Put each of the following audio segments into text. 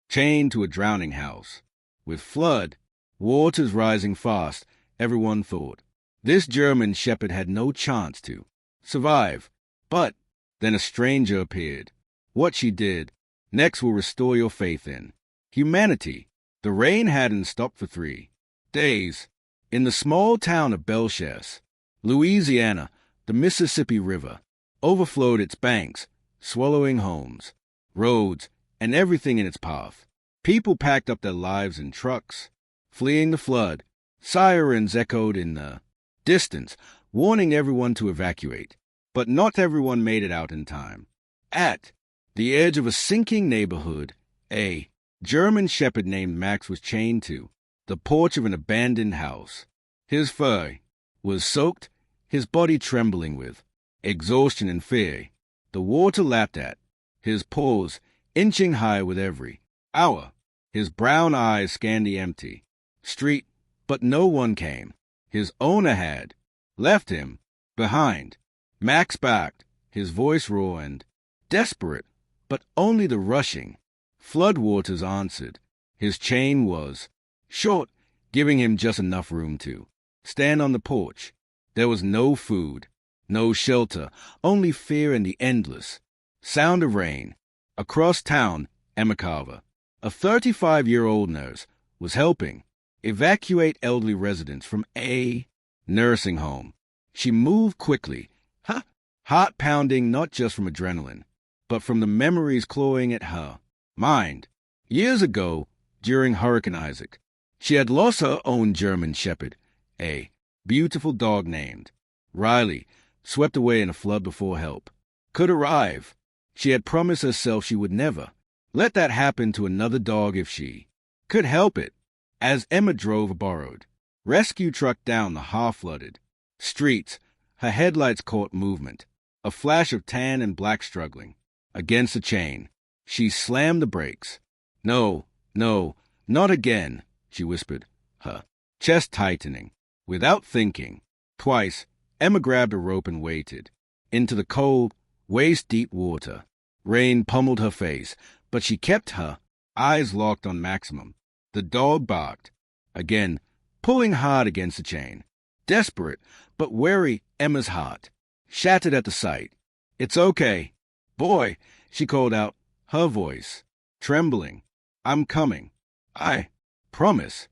chained to a drowning house. With flood, waters rising fast, everyone thought this German shepherd had no chance to survive. But then a stranger appeared. What she did next will restore your faith in humanity. The rain hadn't stopped for 3 days. In the small town of Belchas, Louisiana, the Mississippi River overflowed its banks, swallowing homes, roads, and everything in its path. People packed up their lives in trucks, fleeing the flood. Sirens echoed in the distance, warning everyone to evacuate. But not everyone made it out in time. At the edge of a sinking neighborhood, a German shepherd named Max was chained to the porch of an abandoned house. His fur was soaked, his body trembling with exhaustion and fear. The water lapped at his paws, inching high with every hour. His brown eyes scanned the empty street, but no one came. His owner had left him behind. Max backed, his voice raw and desperate, but only the rushing floodwaters answered. His chain was short, giving him just enough room to stand on the porch. There was no food, no shelter, only fear and the endless sound of rain. Across town, Emma Carver, a 35-year-old nurse, was helping evacuate elderly residents from a nursing home. She moved quickly, heart pounding not just from adrenaline, but from the memories clawing at her mind. Years ago, during Hurricane Isaac, she had lost her own German shepherd, a beautiful dog named Riley, swept away in a flood before help could arrive. She had promised herself she would never let that happen to another dog if she could help it. As Emma drove a borrowed rescue truck down the half-flooded streets, her headlights caught movement, a flash of tan and black struggling against the chain. She slammed the brakes. No, not again, she whispered, her chest tightening. Without thinking twice, Emma grabbed a rope and waded into the cold, waist-deep water. Rain pummeled her face, but she kept her eyes locked on Maximum. The dog barked, again, pulling hard against the chain. Desperate, but wary, Emma's heart shattered at the sight. "It's okay, boy," she called out, her voice trembling. "I'm coming. I promise."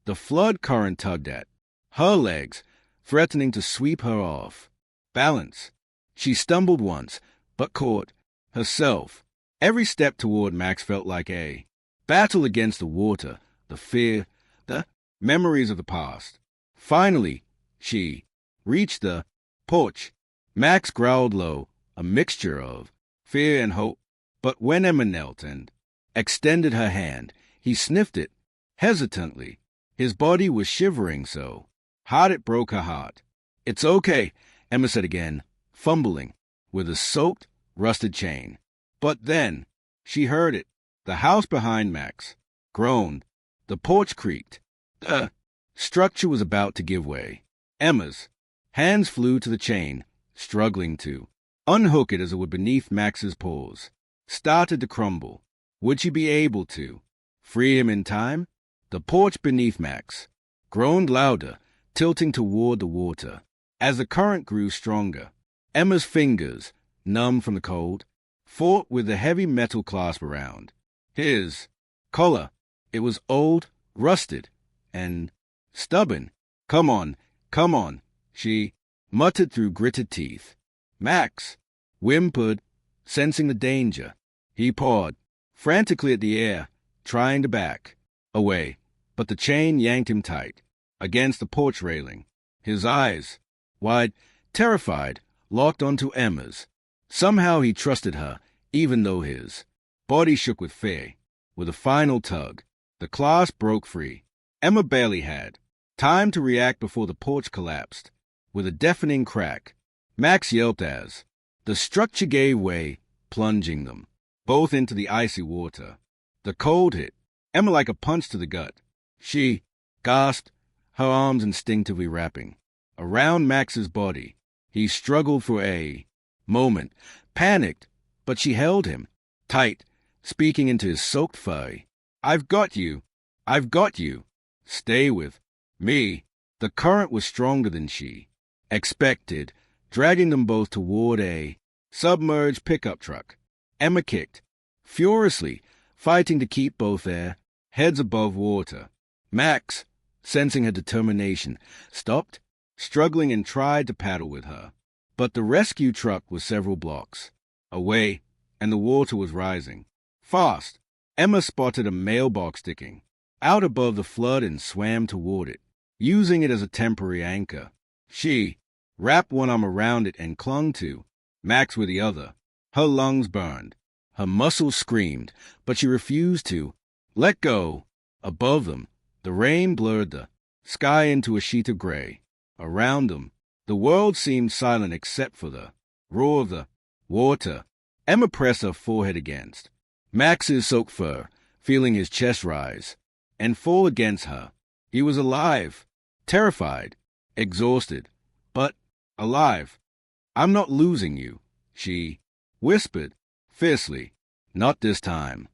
The flood current tugged at her legs, threatening to sweep her off balance. She stumbled once, but caught herself. Every step toward Max felt like a battle against the water, the fear, the memories of the past. Finally, she reached the porch. Max growled low, a mixture of fear and hope. But when Emma knelt and extended her hand, he sniffed it hesitantly. His body was shivering so hard it broke her heart. "It's okay," Emma said again, fumbling with a soaked, rusted chain. But then she heard it. The house behind Max groaned. The porch creaked. The structure was about to give way. Emma's hands flew to the chain, struggling to unhook it as it would beneath Max's paws started to crumble. Would she be able to free him in time? The porch beneath Max groaned louder, tilting toward the water. As the current grew stronger, Emma's fingers, numb from the cold, fought with the heavy metal clasp around his collar. It was old, rusted, and stubborn. Come on, she muttered through gritted teeth. Max whimpered, sensing the danger. He pawed frantically at the air, trying to back away, but the chain yanked him tight against the porch railing. His eyes, wide, terrified, locked onto Emma's. Somehow he trusted her, even though his body shook with fear. With a final tug, the clasp broke free. Emma barely had time to react before the porch collapsed. With a deafening crack, Max yelped as the structure gave way, plunging them both into the icy water. The cold hit Emma like a punch to the gut. She gasped, her arms instinctively wrapping around Max's body. He struggled for a moment, panicked, but she held him tight, speaking into his soaked fur. "I've got you. I've got you. Stay with me." The current was stronger than she expected, dragging them both toward a submerged pickup truck. Emma kicked furiously, fighting to keep both their heads above water. Max, sensing her determination, stopped, struggling, and tried to paddle with her. But the rescue truck was several blocks away, and the water was rising fast. Emma spotted a mailbox sticking out above the flood and swam toward it, using it as a temporary anchor. She wrapped one arm around it and clung to Max with the other. Her lungs burned. Her muscles screamed, but she refused to let go. Above them, the rain blurred the sky into a sheet of gray. Around them, the world seemed silent except for the roar of the water. Emma pressed her forehead against Max's soaked fur, feeling his chest rise and fall against her. He was alive, terrified, exhausted, but alive. "I'm not losing you," she whispered fiercely. "Not this time."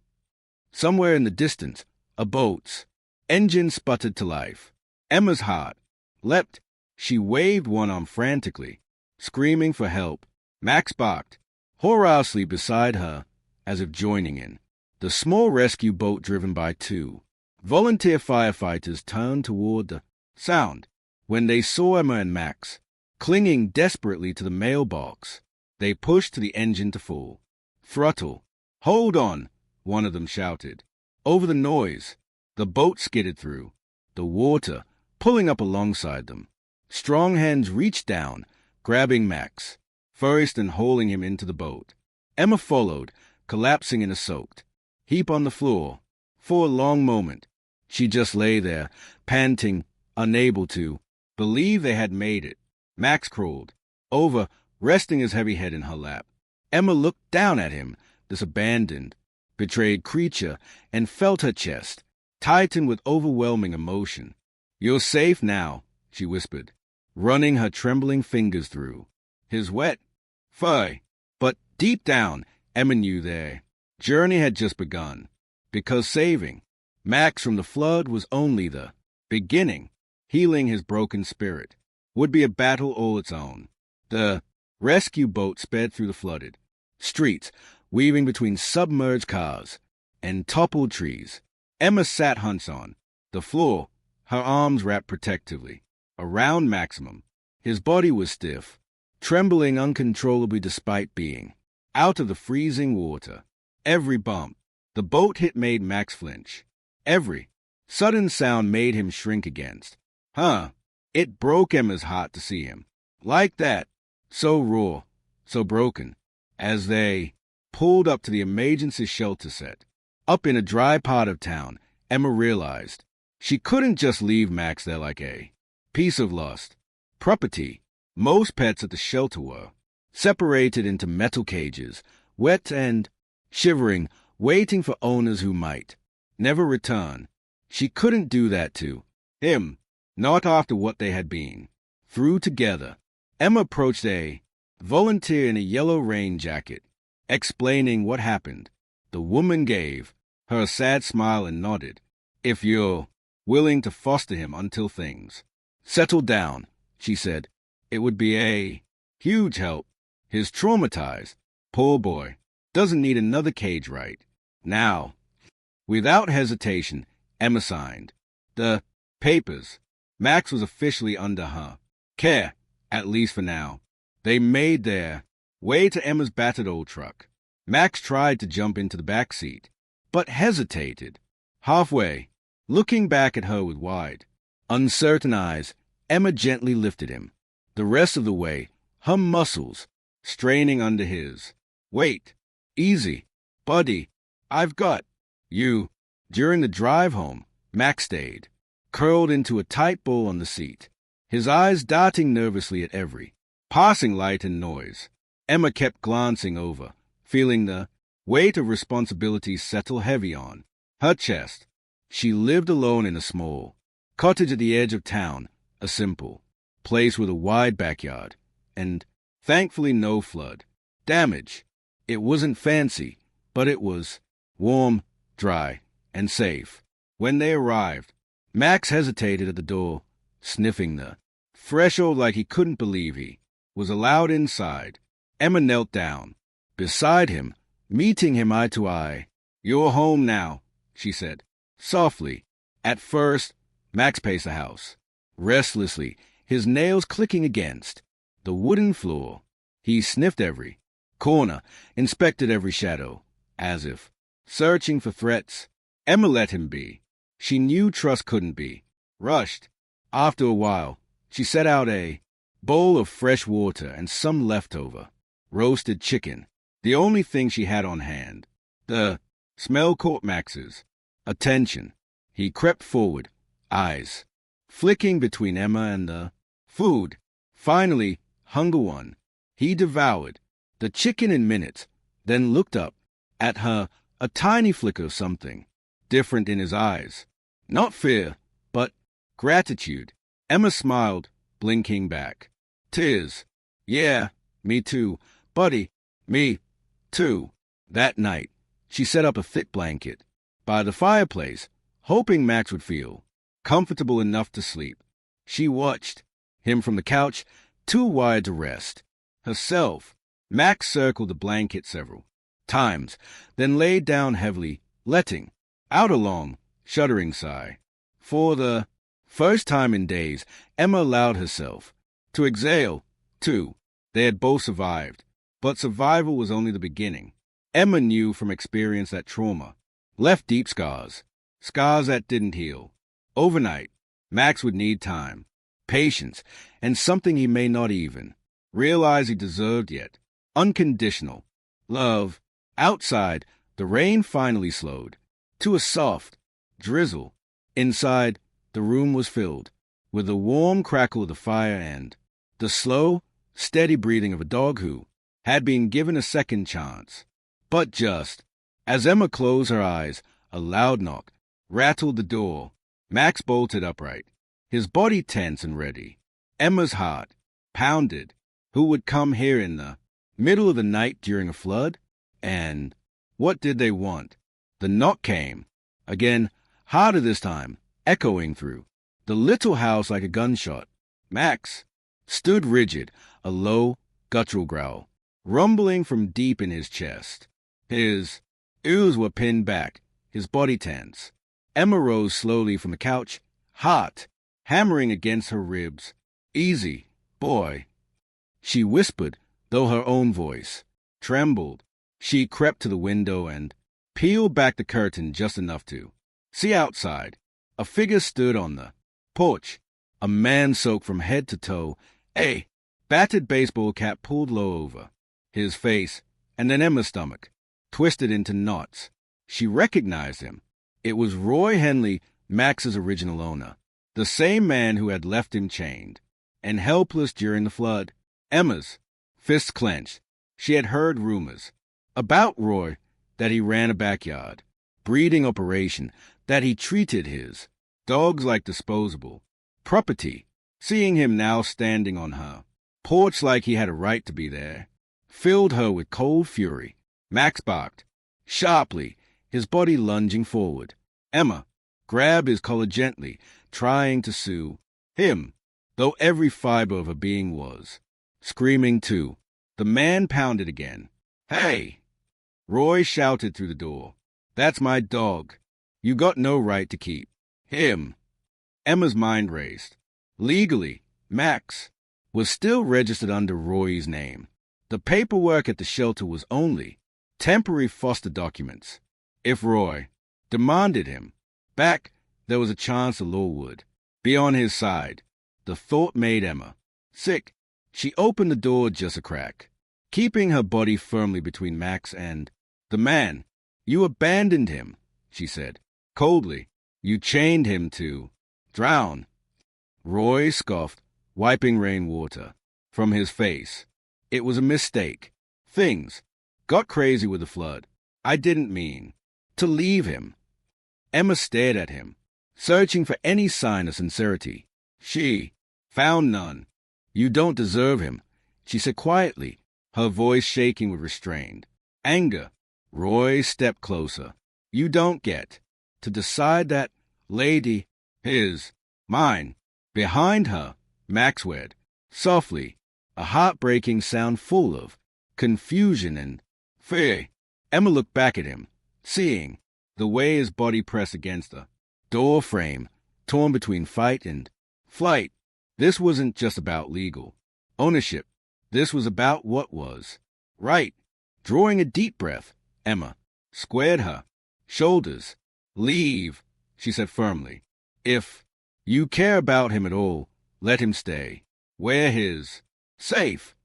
Somewhere in the distance, a boat's engine sputtered to life. Emma's heart leapt. She waved one arm frantically, screaming for help. Max barked horrorously beside her, as if joining in. The small rescue boat driven by two volunteer firefighters turned toward the sound. When they saw Emma and Max clinging desperately to the mailbox, they pushed to the engine to full throttle. "Hold on," one of them shouted. Over the noise, the boat skidded through the water, pulling up alongside them. Strong hands reached down, grabbing Max first and hauling him into the boat. Emma followed, collapsing in a soaked heap on the floor. For a long moment, she just lay there, panting, unable to believe they had made it. Max crawled over, resting his heavy head in her lap. Emma looked down at him, this abandoned, betrayed creature, and felt her chest tighten with overwhelming emotion. "You're safe now," she whispered, running her trembling fingers through his wet fur. But deep down, Emma knew their journey had just begun, because saving Max from the flood was only the beginning. Healing his broken spirit would be a battle all its own. The rescue boat sped through the flooded streets, weaving between submerged cars and toppled trees. Emma sat hunched on the floor, her arms wrapped protectively around Maximum. His body was stiff, trembling uncontrollably despite being out of the freezing water. Every bump the boat hit made Max flinch. Every sudden sound made him shrink against. It broke Emma's heart to see him like that, so raw, so broken. As they pulled up to the emergency shelter set up in a dry part of town, Emma realized she couldn't just leave Max there like a piece of lost property. Most pets at the shelter were separated into metal cages, wet and shivering, waiting for owners who might never return. She couldn't do that to him, not after what they had been through together. Emma approached a volunteer in a yellow rain jacket, explaining what happened. The woman gave her a sad smile and nodded. "If you're willing to foster him until things settle down," she said, "it would be a huge help. He's traumatized. Poor boy. Doesn't need another cage right now." Without hesitation, Emma signed the papers. Max was officially under her care, at least for now. They made their way to Emma's battered old truck. Max tried to jump into the back seat, but hesitated. Halfway, looking back at her with wide, uncertain eyes, Emma gently lifted him. The rest of the way, her muscles straining under his weight. "Easy, buddy. I've got you." During the drive home, Max stayed, curled into a tight ball on the seat, his eyes darting nervously at every passing light and noise. Emma kept glancing over, feeling the weight of responsibility settle heavy on her chest. She lived alone in a small cottage at the edge of town, a simple place with a wide backyard, and thankfully no flood damage. It wasn't fancy, but it was warm, dry, and safe. When they arrived, Max hesitated at the door, sniffing the threshold like he couldn't believe he was allowed inside. Emma knelt down beside him, meeting him eye to eye. "You're home now," she said, softly. At first, Max paced the house, restlessly, his nails clicking against the wooden floor. He sniffed every corner, inspected every shadow, as if searching for threats. Emma let him be. She knew trust couldn't be rushed. After a while, she set out a bowl of fresh water and some leftover roasted chicken, the only thing she had on hand. The smell caught Max's attention. He crept forward, eyes flicking between Emma and the food. Finally, hunger won. He devoured the chicken in minutes, then looked up at her, a tiny flicker of something different in his eyes. Not fear, but gratitude. Emma smiled, blinking back. "'Tis. Yeah, me too. Buddy, me too." That night, she set up a thick blanket by the fireplace, hoping Max would feel comfortable enough to sleep. She watched him from the couch, too wired to rest. Herself, Max circled the blanket several times, then laid down heavily, letting out a long, shuddering sigh. For the first time in days, Emma allowed herself to exhale, too. They had both survived, but survival was only the beginning. Emma knew from experience that trauma left deep scars, scars that didn't heal overnight. Max would need time, patience, and something he may not even realize he deserved yet: unconditional love. Outside, the rain finally slowed to a soft drizzle. Inside, the room was filled with the warm crackle of the fire and the slow, steady breathing of a dog who had been given a second chance. But just as Emma closed her eyes, a loud knock rattled the door. Max bolted upright, his body tense and ready. Emma's heart pounded. Who would come here in the middle of the night during a flood? And what did they want? The knock came again, harder this time, echoing through the little house like a gunshot. Max stood rigid, a low, guttural growl rumbling from deep in his chest. His ears were pinned back, his body tense. Emma rose slowly from the couch, heart hammering against her ribs. "Easy, boy," she whispered, though her own voice trembled. She crept to the window and peeled back the curtain just enough to see outside. A figure stood on the porch, a man soaked from head to toe, a battered baseball cap pulled low over his face, and then Emma's stomach twisted into knots. She recognized him. It was Roy Henley, Max's original owner, the same man who had left him chained and helpless during the flood. Emma's fists clenched. She had heard rumors about Roy, that he ran a backyard breeding operation, that he treated his dogs like disposable property. Seeing him now standing on her porch like he had a right to be there filled her with cold fury. Max barked sharply, his body lunging forward. Emma grabbed his collar gently, trying to soothe him, though every fiber of her being was screaming too. The man pounded again. "Hey!" Roy shouted through the door. "That's my dog. You got no right to keep him." Emma's mind raced. Legally, Max was still registered under Roy's name. The paperwork at the shelter was only temporary foster documents. If Roy demanded him back, there was a chance the law would be on his side. The thought made Emma sick. She opened the door just a crack, keeping her body firmly between Max and the man. "You abandoned him," she said coldly. "You chained him to drown." Roy scoffed, wiping rainwater from his face. "It was a mistake. Things got crazy with the flood. I didn't mean to leave him." Emma stared at him, searching for any sign of sincerity. She found none. "You don't deserve him," she said quietly, her voice shaking with restrained anger. Roy stepped closer, you don't get to decide that lady, his, mine. Behind her, Max read, softly, a heartbreaking sound full of confusion and fear. Emma looked back at him, seeing the way his body pressed against the door frame, torn between fight and flight. This wasn't just about legal ownership. This was about what was right. Drawing a deep breath, Emma squared her shoulders. Leave, she said firmly. If you care about him at all, let him stay. Where his safe.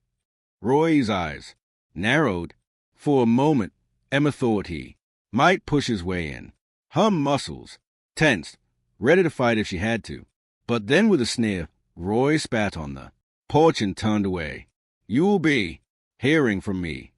Roy's eyes narrowed. For a moment, Emma thought he might push his way in. Her muscles tensed, ready to fight if she had to. But then with a sneer, Roy spat on the porch and turned away. You'll be hearing from me.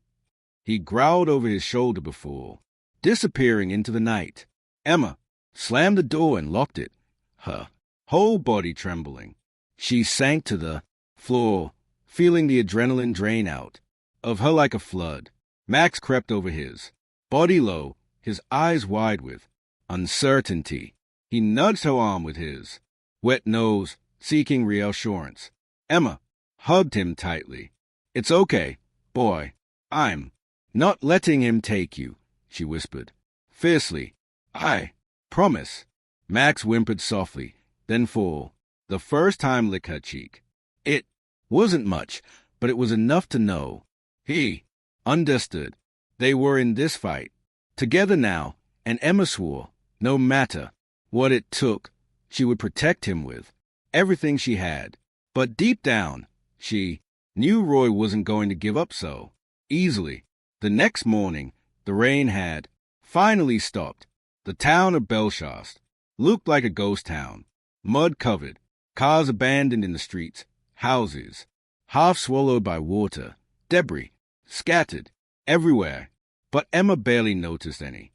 He growled over his shoulder before disappearing into the night. Emma slammed the door and locked it, her whole body trembling. She sank to the floor, feeling the adrenaline drain out of her like a flood. Max crept over his body low, his eyes wide with uncertainty. He nudged her arm with his wet nose, seeking reassurance. Emma hugged him tightly. It's okay, boy. I'm not letting him take you, she whispered fiercely. I promise. Max whimpered softly, then for the first time licked her cheek. It wasn't much, but it was enough to know he understood. They were in this fight together now, and Emma swore, no matter what it took, she would protect him with everything she had. But deep down, she knew Roy wasn't going to give up so easily. The next morning, the rain had finally stopped. The town of Belfast looked like a ghost town, mud-covered, cars abandoned in the streets, houses half swallowed by water, debris scattered everywhere. But Emma barely noticed any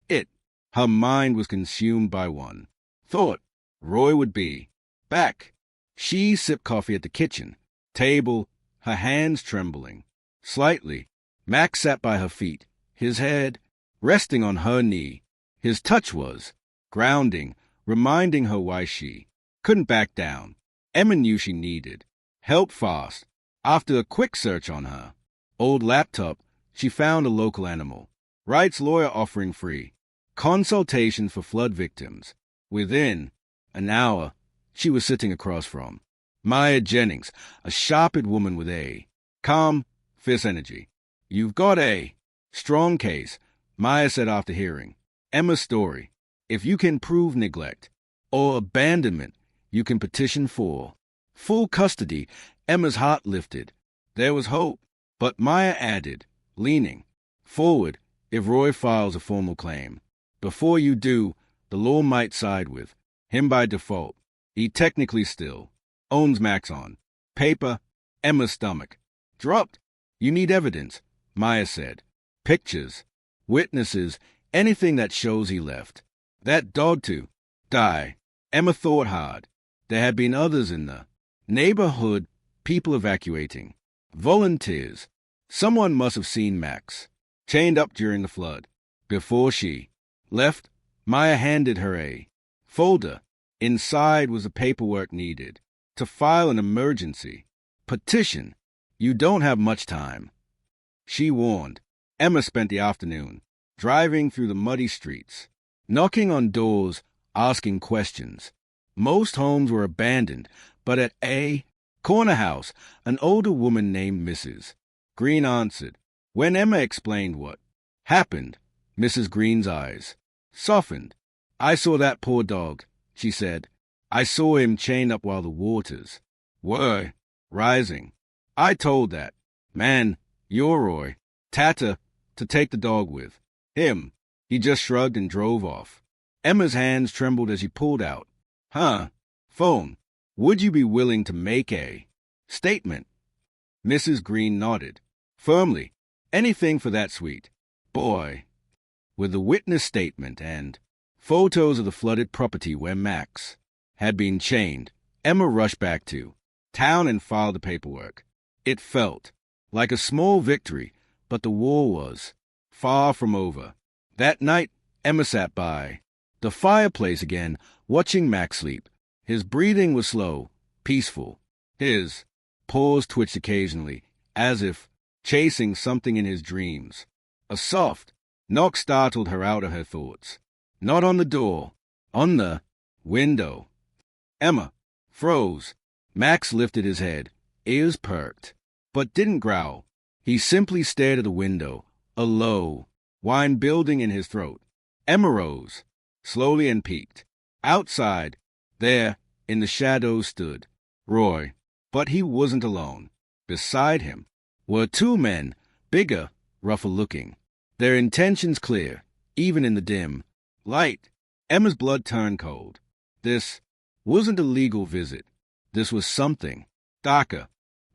it. Her mind was consumed by one thought: Roy would be back. She sipped coffee at the kitchen table, her hands trembling slightly. Max sat by her feet, his head resting on her knee. His touch was grounding, reminding her why she couldn't back down. Emma knew she needed help fast. After a quick search on her old laptop, she found a local animal rights lawyer offering free consultations for flood victims. Within an hour, she was sitting across from Maya Jennings, a sharp-eyed woman with a calm, fierce energy. You've got a strong case, Maya said after hearing Emma's story. If you can prove neglect or abandonment, you can petition for full custody. Emma's heart lifted. There was hope, but Maya added, leaning forward, if Roy files a formal claim, before you do, the law might side with him by default. He technically still owns Max on paper. Emma's stomach dropped. You need evidence, Maya said. Pictures, witnesses, anything that shows he left that dog to die. Emma thought hard. There had been others in the neighborhood, people evacuating, volunteers. Someone must have seen Max chained up during the flood. Before she left, Maya handed her a folder. Inside was the paperwork needed to file an emergency petition. You don't have much time, she warned. Emma spent the afternoon driving through the muddy streets, knocking on doors, asking questions. Most homes were abandoned, but at a corner house, an older woman named Mrs. Green answered. When Emma explained what happened, Mrs. Green's eyes softened. I saw that poor dog, she said. I saw him chained up while the waters were rising. I told that man, your Roy, Tata, to take the dog with him. He just shrugged and drove off. Emma's hands trembled as he pulled out phone. Would you be willing to make a statement? Mrs. Green nodded firmly. Anything for that sweet boy. With the witness statement and photos of the flooded property where Max had been chained, Emma rushed back to town and filed the paperwork. It felt like a small victory, but the war was far from over. That night, Emma sat by the fireplace again, watching Max sleep. His breathing was slow, peaceful. His paws twitched occasionally, as if chasing something in his dreams. A soft knock startled her out of her thoughts. Not on the door, on the window. Emma froze. Max lifted his head, ears perked, but didn't growl. He simply stared at the window, a low whine building in his throat. Emma rose, slowly, and peeked. Outside, there, in the shadows, stood Roy. But he wasn't alone. Beside him were two men, bigger, rougher looking. Their intentions clear, even in the dim light. Emma's blood turned cold. This wasn't a legal visit. This was something darker.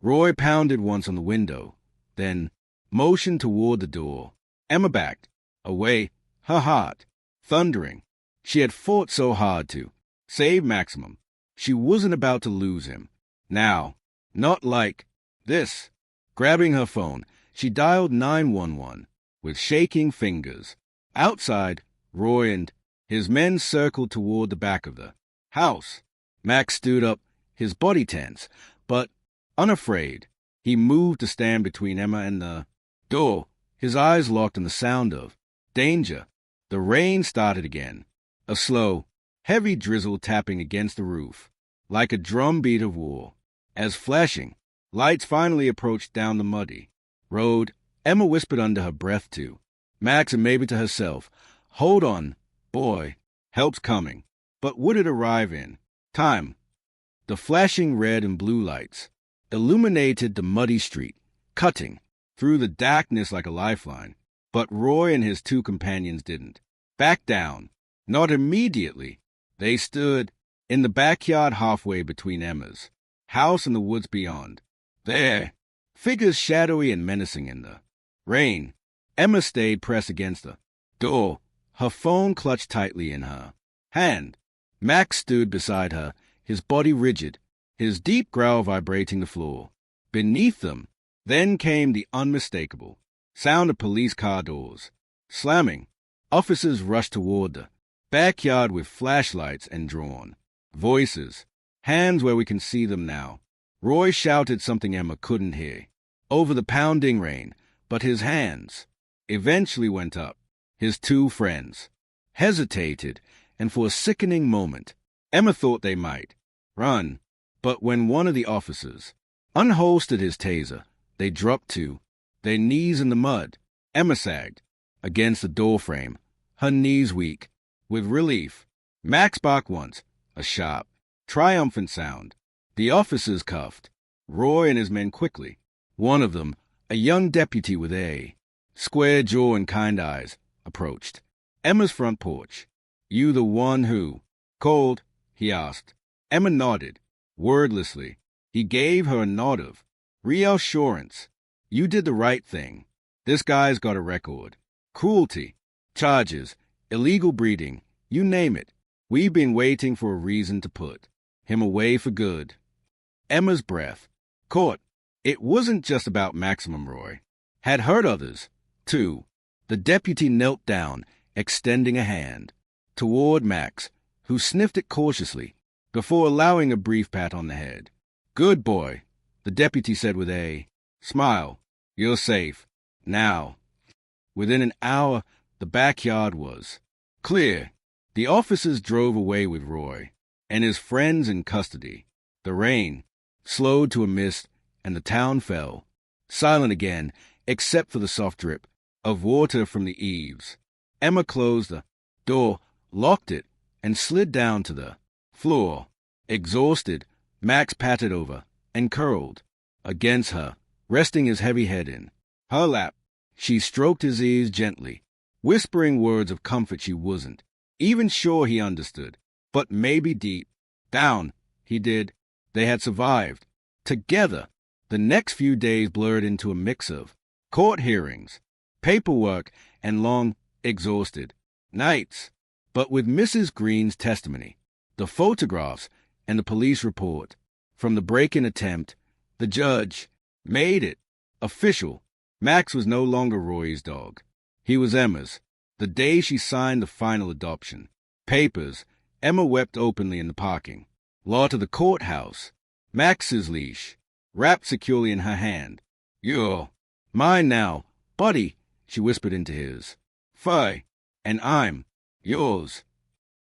Roy pounded once on the window, then motioned toward the door. Emma backed away, her heart thundering. She had fought so hard to save Maximum. She wasn't about to lose him. Now, not like this. Grabbing her phone, she dialed 911 with shaking fingers. Outside, Roy and his men circled toward the back of the house. Max stood up, his body tense, but unafraid. He moved to stand between Emma and the door, his eyes locked on the sound of danger. The rain started again, a slow, heavy drizzle tapping against the roof, like a drumbeat of war. As flashing lights finally approached down the muddy road, Emma whispered under her breath to Max and maybe to herself, "Hold on, boy, help's coming." But would it arrive in time? The flashing red and blue lights illuminated the muddy street, cutting through the darkness like a lifeline. But Roy and his two companions didn't back down. Not immediately. They stood in the backyard halfway between Emma's house and the woods beyond. There, figures shadowy and menacing in the rain. Emma stayed pressed against the door, her phone clutched tightly in her hand. Max stood beside her, his body rigid, his deep growl vibrating the floor. Beneath them, then came the unmistakable sound of police car doors slamming. Officers rushed toward the backyard with flashlights and drawn voices. Hands where we can see them now. Roy shouted something Emma couldn't hear over the pounding rain, but his hands eventually went up. His two friends hesitated, and for a sickening moment, Emma thought they might run. But when one of the officers unholstered his taser, they dropped to their knees in the mud. Emma sagged against the doorframe, her knees weak with relief. Max barked once, a sharp, triumphant sound. The officers cuffed Roy and his men quickly. One of them, a young deputy with a square jaw and kind eyes, approached Emma's front porch. "You the one who called?" he asked. Emma nodded, wordlessly. He gave her a nod of reassurance. "You did the right thing. This guy's got a record. Cruelty, charges, illegal breeding, you name it. We've been waiting for a reason to put him away for good." Emma's breath caught. It wasn't just about Maximum. Roy had hurt others, too. The deputy knelt down, extending a hand toward Max, who sniffed it cautiously before allowing a brief pat on the head. "Good boy," the deputy said with a smile. "You're safe now." Within an hour, the backyard was clear. The officers drove away with Roy and his friends in custody. The rain slowed to a mist, and the town fell silent again, except for the soft drip of water from the eaves. Emma closed the door, locked it, and slid down to the floor. Exhausted, Max patted over and curled against her, resting his heavy head in her lap. She stroked his ears gently, whispering words of comfort she wasn't even sure he understood, but maybe deep down he did. They had survived together. The next few days blurred into a mix of court hearings, paperwork, and long, exhausted nights. But with Mrs. Green's testimony, the photographs, and the police report from the break-in attempt, the judge made it official. Max was no longer Roy's dog. He was Emma's. The day she signed the final adoption papers, Emma wept openly in the parking lot of the courthouse. Max's leash, wrapped securely in her hand. "You're mine now, buddy," she whispered into his. "Fie, and I'm yours."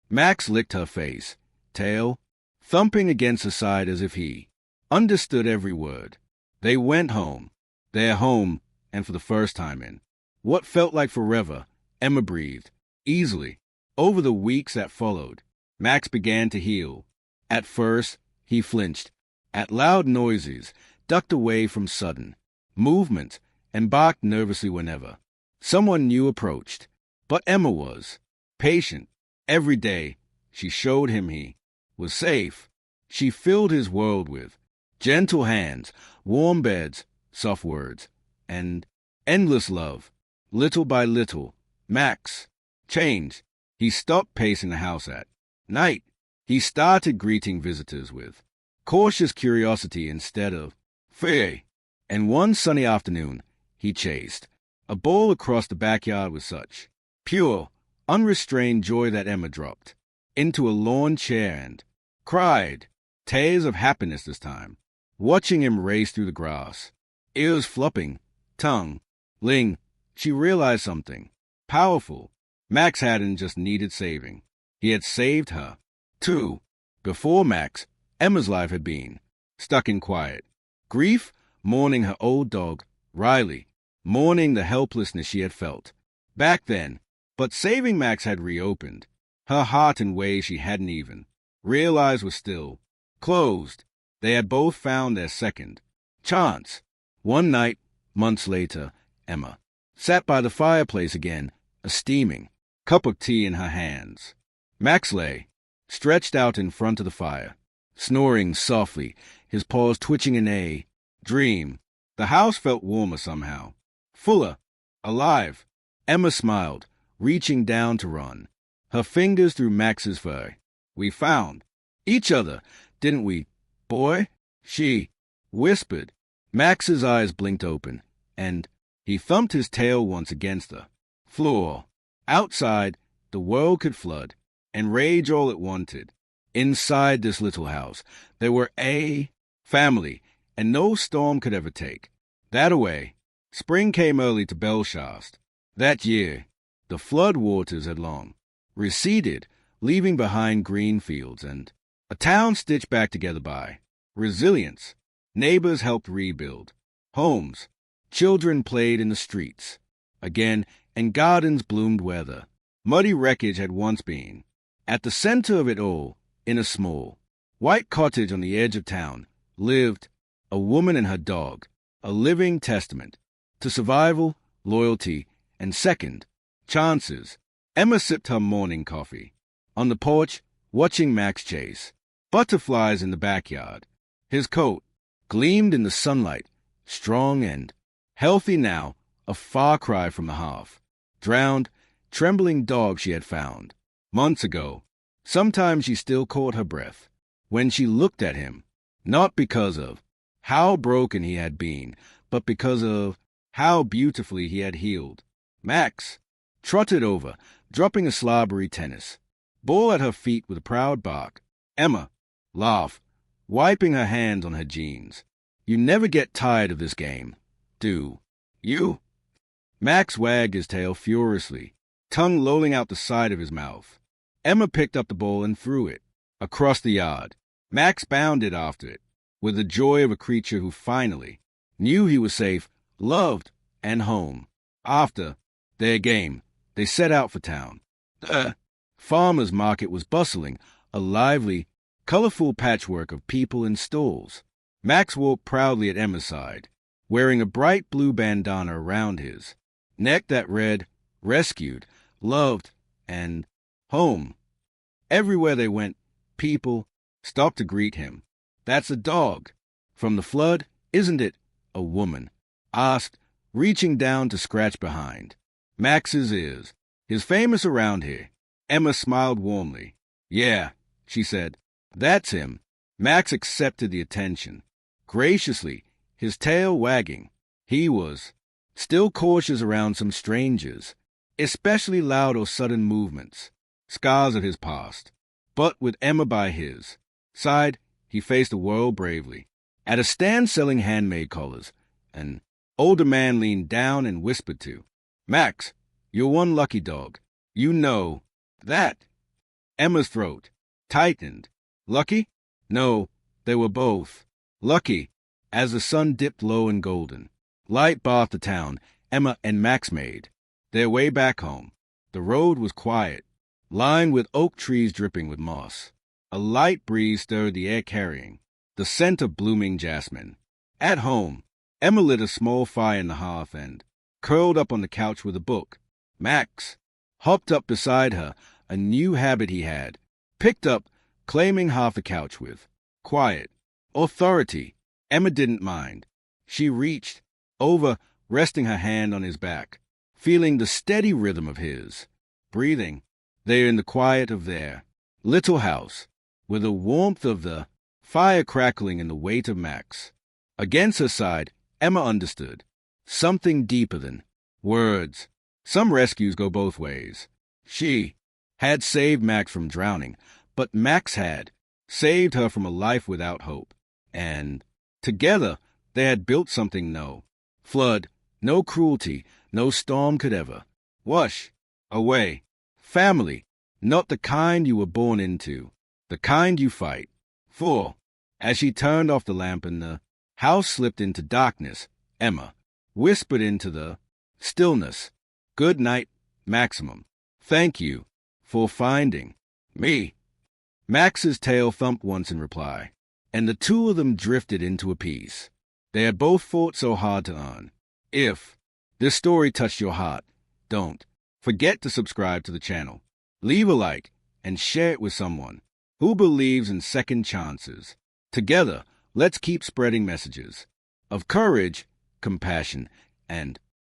Max licked her face, tail thumping against her side as if he understood every word. They went home, their home, and for the first time in what felt like forever, Emma breathed easily. Over the weeks that followed, Max began to heal. At first, he flinched at loud noises, ducked away from sudden movements, and barked nervously whenever someone new approached. But Emma was patient. Every day, she showed him he was safe. She filled his world with gentle hands, warm beds, soft words, and endless love. Little by little, Max changed. He stopped pacing the house at night. He started greeting visitors with cautious curiosity instead of fear. And one sunny afternoon, he chased a ball across the backyard with such pure, unrestrained joy that Emma dropped into a lawn chair and cried, tears of happiness this time, watching him race through the grass, ears flopping, tongue ling. She realized something powerful. Max hadn't just needed saving. He had saved her, too. Before Max, Emma's life had been stuck in quiet grief, mourning her old dog, Riley, mourning the helplessness she had felt back then. But saving Max had reopened her heart in ways she hadn't even realized was still closed. They had both found their second chance. One night, months later, Emma sat by the fireplace again, a steaming cup of tea in her hands. Max lay stretched out in front of the fire, snoring softly, his paws twitching in a dream. The house felt warmer somehow, fuller, alive. Emma smiled, reaching down to run her fingers through Max's fur. "We found each other, didn't we, boy?" she whispered. Max's eyes blinked open, and he thumped his tail once against the floor. Outside, the world could flood and rage all it wanted. Inside this little house, there were a family, and no storm could ever take that away. Spring came early to Belfast. That year, the floodwaters had long receded, leaving behind green fields and a town stitched back together by resilience. Neighbors helped rebuild homes. Children played in the streets again, and gardens bloomed where the muddy wreckage had once been. At the center of it all, in a small, white cottage on the edge of town, lived a woman and her dog, a living testament to survival, loyalty, and second chances. Emma sipped her morning coffee on the porch, watching Max chase butterflies in the backyard. His coat gleamed in the sunlight, strong and healthy now, a far cry from the half-drowned, trembling dog she had found months ago. Sometimes she still caught her breath when she looked at him, not because of how broken he had been, but because of how beautifully he had healed. Max trotted over, dropping a slobbery tennis ball at her feet with a proud bark. Emma laughed, wiping her hands on her jeans. "You never get tired of this game, do you?" Max wagged his tail furiously, tongue lolling out the side of his mouth. Emma picked up the ball and threw it across the yard. Max bounded after it with the joy of a creature who finally knew he was safe, loved, and home. After their game, they set out for town. The farmer's market was bustling, a lively, colorful patchwork of people and stalls. Max walked proudly at Emma's side, wearing a bright blue bandana around his neck that read, "Rescued, loved, and home." Everywhere they went, people stopped to greet him. "That's a dog from the flood, isn't it?" a woman asked, reaching down to scratch behind Max's ears. "He's famous around here." Emma smiled warmly. "Yeah," she said, "that's him." Max accepted the attention graciously, his tail wagging. He was still cautious around some strangers. especially loud or sudden movements, scars of his past. But with Emma by his side, he faced the world bravely. At a stand selling handmade collars, an older man leaned down and whispered to Max, "You're one lucky dog. You know that." Emma's throat tightened. Lucky? No, they were both lucky. As the sun dipped low and golden, light bathed the town, Emma and Max made their way back home. The road was quiet, lined with oak trees dripping with moss. A light breeze stirred the air carrying the scent of blooming jasmine. At home, Emma lit a small fire in the hearth and curled up on the couch with a book. Max hopped up beside her, a new habit he had picked up, claiming half the couch with quiet authority. Emma didn't mind. She reached over, resting her hand on his back, feeling the steady rhythm of his breathing there in the quiet of their little house, with the warmth of the fire crackling and the weight of Max against her side. Emma understood something deeper than words. Some rescues go both ways. She had saved Max from drowning, but Max had saved her from a life without hope. And together they had built something no flood, no cruelty, no storm could ever wash away. Family, not the kind you were born into, the kind you fight for. As she turned off the lamp and the house slipped into darkness, Emma whispered into the stillness, "Good night, Maximum. Thank you for finding me." Max's tail thumped once in reply, and the two of them drifted into a peace they had both fought so hard to earn. If this story touched your heart, don't forget to subscribe to the channel, leave a like, and share it with someone who believes in second chances. Together, let's keep spreading messages of courage, compassion, and